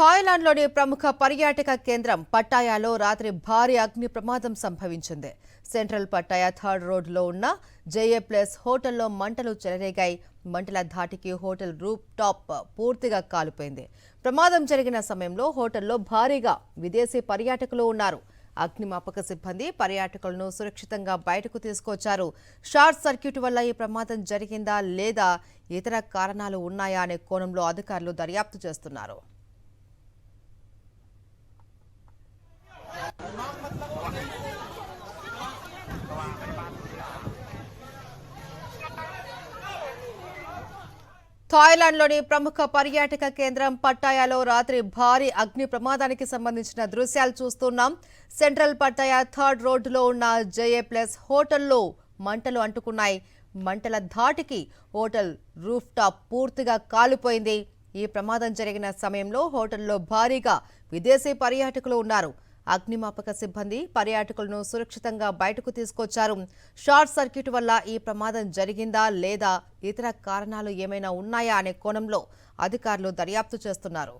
థాయిలాండ్లోని ప్రముఖ పర్యాటక కేంద్రం పట్టాయాలో రాత్రి భారీ అగ్ని ప్రమాదం సంభవించింది. సెంట్రల్ పట్టాయా థర్డ్ రోడ్లో ఉన్న జేఏ ప్లేస్ హోటల్లో మంటలు చెలరేగాయి. మంటల ధాటికి హోటల్ రూఫ్ టాప్ పూర్తిగా కాలిపోయింది. ప్రమాదం జరిగిన సమయంలో హోటల్లో భారీగా విదేశీ పర్యాటకులు ఉన్నారు. అగ్నిమాపక సిబ్బంది పర్యాటకులను సురక్షితంగా బయటకు తీసుకొచ్చారు. షార్ట్ సర్క్యూట్ వల్ల ఈ ప్రమాదం జరిగిందా లేదా ఇతర కారణాలు ఉన్నాయా అనే కోణంలో అధికారులు దర్యాప్తు చేస్తున్నారు. థాయిలాండ్లోని ప్రముఖ పర్యాటక కేంద్రం పట్టాయాలో రాత్రి భారీ అగ్ని ప్రమాదానికి సంబంధించిన దృశ్యాలు చూస్తున్నాం. సెంట్రల్ పట్టాయా థర్డ్ రోడ్డులో ఉన్న జేఏ ప్లస్ హోటల్లో మంటలు అంటుకున్నాయి. మంటల ధాటికి హోటల్ రూఫ్ టాప్ పూర్తిగా కాలిపోయింది. ఈ ప్రమాదం జరిగిన సమయంలో హోటల్లో భారీగా విదేశీ పర్యాటకులు ఉన్నారు. అగ్నిమాపక సిబ్బంది పర్యాటకులను సురక్షితంగా బయటకు తీసుకొచ్చారు. షార్ట్ సర్క్యూట్ వల్ల ఈ ప్రమాదం జరిగిందా లేదా ఇతర కారణాలు ఏమైనా ఉన్నాయా అనే కోణంలో అధికారులు దర్యాప్తు చేస్తున్నారు.